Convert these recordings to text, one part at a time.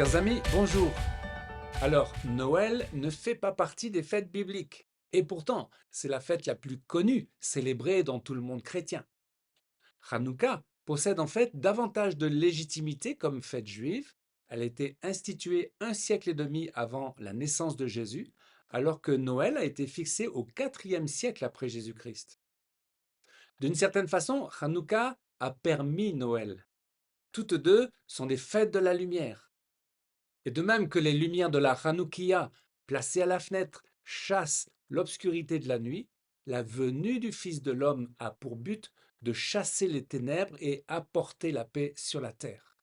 Chers amis, bonjour. Alors, Noël ne fait pas partie des fêtes bibliques. Et pourtant, c'est la fête la plus connue, célébrée dans tout le monde chrétien. Hanouka possède en fait davantage de légitimité comme fête juive. Elle a été instituée un siècle et demi avant la naissance de Jésus, alors que Noël a été fixé au IVe siècle après Jésus-Christ. D'une certaine façon, Hanouka a permis Noël. Toutes deux sont des fêtes de la lumière. Et de même que les lumières de la Hanoukia, placées à la fenêtre, chassent l'obscurité de la nuit, la venue du Fils de l'homme a pour but de chasser les ténèbres et apporter la paix sur la terre.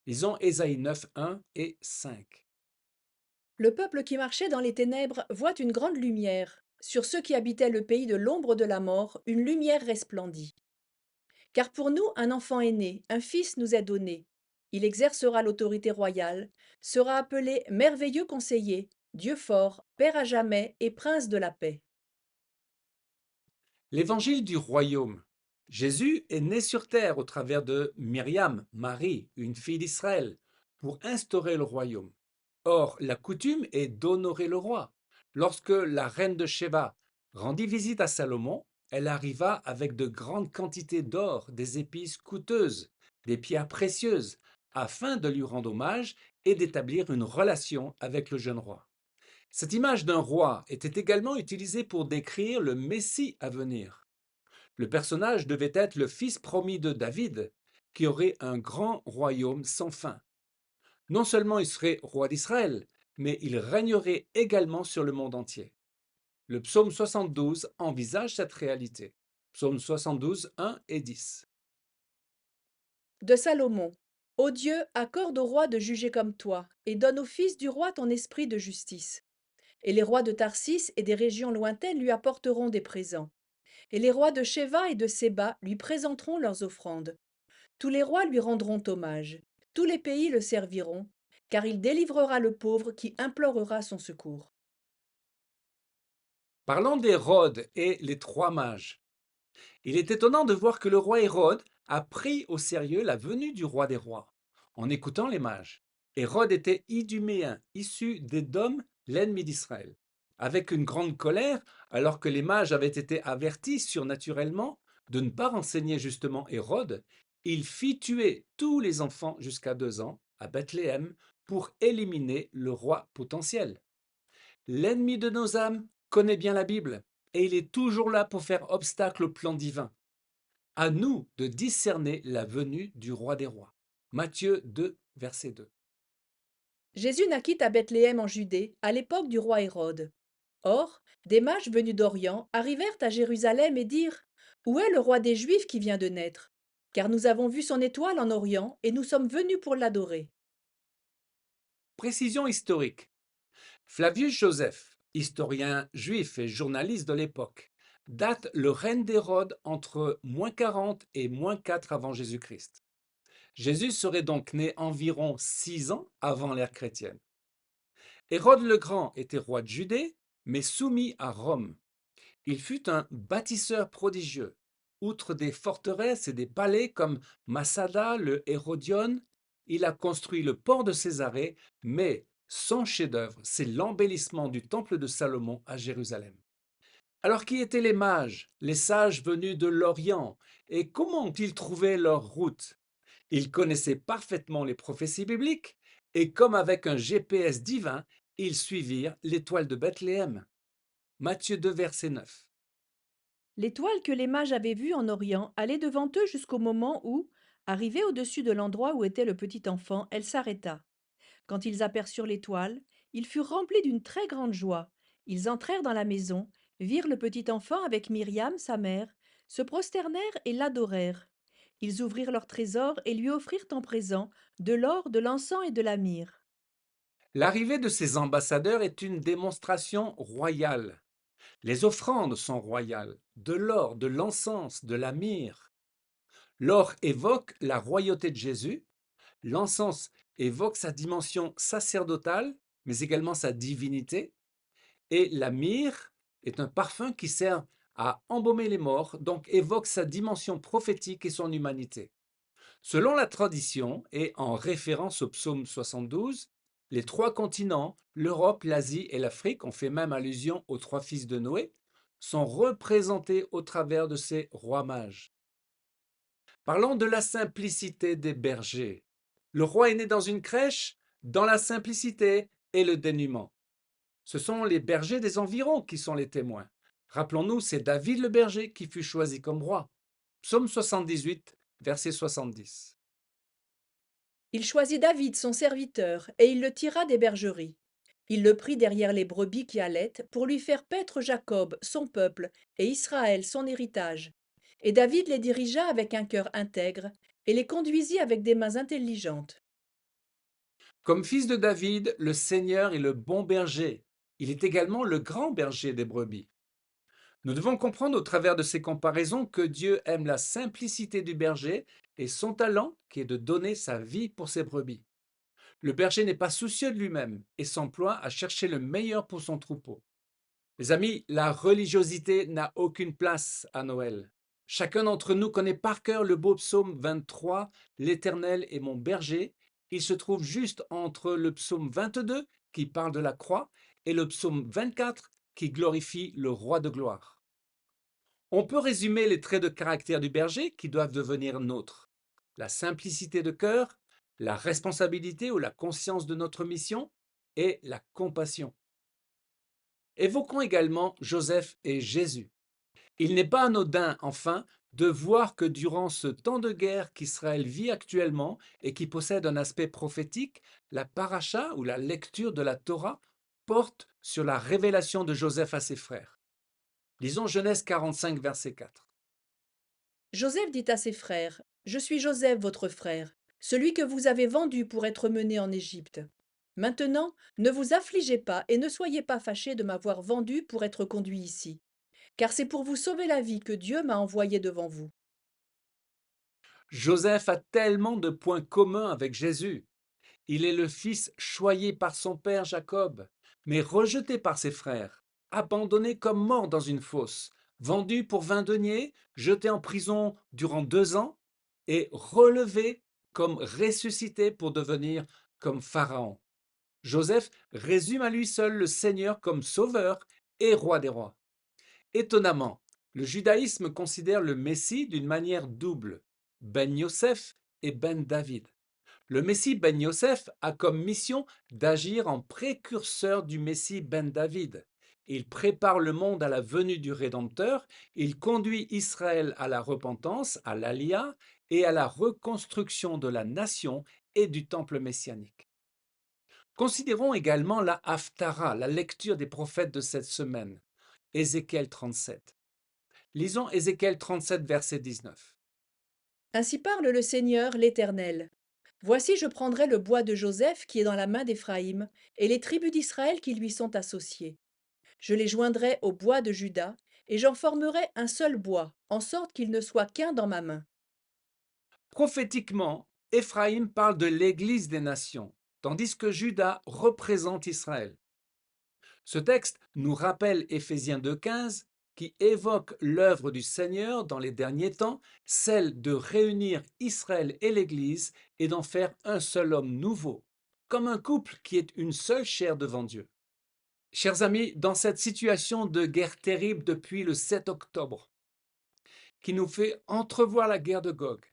Lisons Ésaïe 9, 1 et 5. Le peuple qui marchait dans les ténèbres voit une grande lumière. Sur ceux qui habitaient le pays de l'ombre de la mort, une lumière resplendit. Car pour nous, un enfant est né, un fils nous est donné. Il exercera l'autorité royale, sera appelé merveilleux conseiller, Dieu fort, Père à jamais et prince de la paix. L'évangile du royaume. Jésus est né sur terre au travers de Myriam, Marie, une fille d'Israël, pour instaurer le royaume. Or, la coutume est d'honorer le roi. Lorsque la reine de Sheba rendit visite à Salomon, elle arriva avec de grandes quantités d'or, des épices coûteuses, des pierres précieuses, afin de lui rendre hommage et d'établir une relation avec le jeune roi. Cette image d'un roi était également utilisée pour décrire le Messie à venir. Le personnage devait être le fils promis de David, qui aurait un grand royaume sans fin. Non seulement il serait roi d'Israël, mais il régnerait également sur le monde entier. Le psaume 72 envisage cette réalité. Psaume 72, 1 et 10. De Salomon. Ô Dieu, accorde au roi de juger comme toi, et donne au fils du roi ton esprit de justice. Et les rois de Tarsis et des régions lointaines lui apporteront des présents. Et les rois de Sheva et de Séba lui présenteront leurs offrandes. Tous les rois lui rendront hommage. Tous les pays le serviront, car il délivrera le pauvre qui implorera son secours. Parlons d'Hérode et les trois mages. Il est étonnant de voir que le roi Hérode a pris au sérieux la venue du roi des rois, en écoutant les mages. Hérode était iduméen, issu d'Édom, l'ennemi d'Israël. Avec une grande colère, alors que les mages avaient été avertis surnaturellement de ne pas renseigner justement Hérode, il fit tuer tous les enfants jusqu'à 2 ans à Bethléem pour éliminer le roi potentiel. L'ennemi de nos âmes connaît bien la Bible et il est toujours là pour faire obstacle au plan divin. À nous de discerner la venue du roi des rois. Matthieu 2, verset 2. Jésus naquit à Bethléem en Judée, à l'époque du roi Hérode. Or, des mages venus d'Orient arrivèrent à Jérusalem et dirent: Où est le roi des Juifs qui vient de naître? Car nous avons vu son étoile en Orient et nous sommes venus pour l'adorer. Précision historique. Flavius Joseph, historien juif et journaliste de l'époque, date le règne d'Hérode entre -40 et -4 avant Jésus-Christ. Jésus serait donc né environ 6 ans avant l'ère chrétienne. Hérode le Grand était roi de Judée, mais soumis à Rome. Il fut un bâtisseur prodigieux. Outre des forteresses et des palais comme Massada, le Hérodion, il a construit le port de Césarée, mais son chef-d'œuvre, c'est l'embellissement du temple de Salomon à Jérusalem. Alors qui étaient les mages, les sages venus de l'Orient, et comment ont-ils trouvé leur route? Ils connaissaient parfaitement les prophéties bibliques, et comme avec un GPS divin, ils suivirent l'étoile de Bethléem. Matthieu 2, verset 9. L'étoile que les mages avaient vue en Orient allait devant eux jusqu'au moment où, arrivée au-dessus de l'endroit où était le petit enfant, elle s'arrêta. Quand ils aperçurent l'étoile, ils furent remplis d'une très grande joie. Ils entrèrent dans la maison, virent le petit enfant avec Myriam, sa mère, se prosternèrent et l'adorèrent. Ils ouvrirent leur trésor et lui offrirent en présent de l'or, de l'encens et de la myrrhe. L'arrivée de ces ambassadeurs est une démonstration royale. Les offrandes sont royales, de l'or, de l'encens, de la myrrhe. L'or évoque la royauté de Jésus, l'encens évoque sa dimension sacerdotale, mais également sa divinité, et la myrrhe est un parfum qui sert à embaumer les morts, donc évoque sa dimension prophétique et son humanité. Selon la tradition et en référence au psaume 72, les trois continents, l'Europe, l'Asie et l'Afrique, on fait même allusion aux trois fils de Noé, sont représentés au travers de ces rois mages. Parlons de la simplicité des bergers. Le roi est né dans une crèche, dans la simplicité et le dénuement. Ce sont les bergers des environs qui sont les témoins. Rappelons-nous, c'est David le berger qui fut choisi comme roi. Psaume 78, verset 70. Il choisit David, son serviteur, et il le tira des bergeries. Il le prit derrière les brebis qui allaitent pour lui faire paître Jacob, son peuple, et Israël, son héritage. Et David les dirigea avec un cœur intègre et les conduisit avec des mains intelligentes. Comme fils de David, le Seigneur est le bon berger. Il est également le grand berger des brebis. Nous devons comprendre au travers de ces comparaisons que Dieu aime la simplicité du berger et son talent qui est de donner sa vie pour ses brebis. Le berger n'est pas soucieux de lui-même et s'emploie à chercher le meilleur pour son troupeau. Les amis, la religiosité n'a aucune place à Noël. Chacun d'entre nous connaît par cœur le beau psaume 23, L'Éternel est mon berger. Il se trouve juste entre le psaume 22, qui parle de la croix, et le psaume 24, qui glorifie le roi de gloire. On peut résumer les traits de caractère du berger qui doivent devenir nôtres. La simplicité de cœur, la responsabilité ou la conscience de notre mission et la compassion. Évoquons également Joseph et Jésus. Il n'est pas anodin, enfin, de voir que durant ce temps de guerre qu'Israël vit actuellement et qui possède un aspect prophétique, la paracha ou la lecture de la Torah porte sur la révélation de Joseph à ses frères. Lisons Genèse 45, verset 4. Joseph dit à ses frères, je suis Joseph, votre frère, celui que vous avez vendu pour être mené en Égypte. Maintenant, ne vous affligez pas et ne soyez pas fâchés de m'avoir vendu pour être conduit ici, car c'est pour vous sauver la vie que Dieu m'a envoyé devant vous. Joseph a tellement de points communs avec Jésus. Il est le fils choyé par son père Jacob, mais rejeté par ses frères, abandonné comme mort dans une fosse, vendu pour 20 deniers, jeté en prison durant 2 ans et relevé comme ressuscité pour devenir comme Pharaon. Joseph résume à lui seul le Seigneur comme sauveur et roi des rois. Étonnamment, le judaïsme considère le Messie d'une manière double, Ben Yosef et Ben David. Le Messie Ben Yosef a comme mission d'agir en précurseur du Messie Ben David. Il prépare le monde à la venue du Rédempteur, il conduit Israël à la repentance, à l'Alia et à la reconstruction de la nation et du temple messianique. Considérons également la Haftara, la lecture des prophètes de cette semaine. Ézéchiel 37. Lisons Ézéchiel 37, verset 19. Ainsi parle le Seigneur l'Éternel. Voici, je prendrai le bois de Joseph qui est dans la main d'Éphraïm, et les tribus d'Israël qui lui sont associées. Je les joindrai au bois de Juda, et j'en formerai un seul bois, en sorte qu'il ne soit qu'un dans ma main. Prophétiquement, Éphraïm parle de l'Église des nations, tandis que Juda représente Israël. Ce texte nous rappelle Éphésiens 2,15 qui évoque l'œuvre du Seigneur dans les derniers temps, celle de réunir Israël et l'Église et d'en faire un seul homme nouveau, comme un couple qui est une seule chair devant Dieu. Chers amis, dans cette situation de guerre terrible depuis le 7 octobre, qui nous fait entrevoir la guerre de Gog,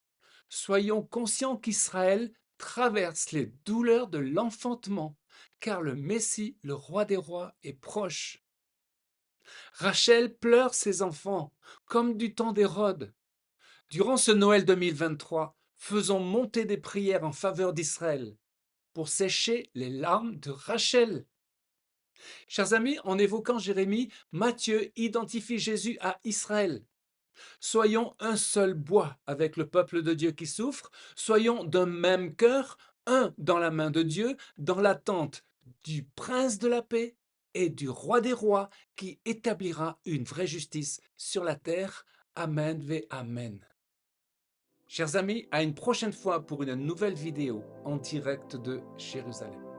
soyons conscients qu'Israël traverse les douleurs de l'enfantement, car le Messie, le roi des rois, est proche. Rachel pleure ses enfants, comme du temps d'Hérode. Durant ce Noël 2023, faisons monter des prières en faveur d'Israël pour sécher les larmes de Rachel. Chers amis, en évoquant Jérémie, Matthieu identifie Jésus à Israël. Soyons un seul bois avec le peuple de Dieu qui souffre, soyons d'un même cœur, un dans la main de Dieu, dans l'attente du prince de la paix et du roi des rois qui établira une vraie justice sur la terre. Amen ve Amen. Chers amis, à une prochaine fois pour une nouvelle vidéo en direct de Jérusalem.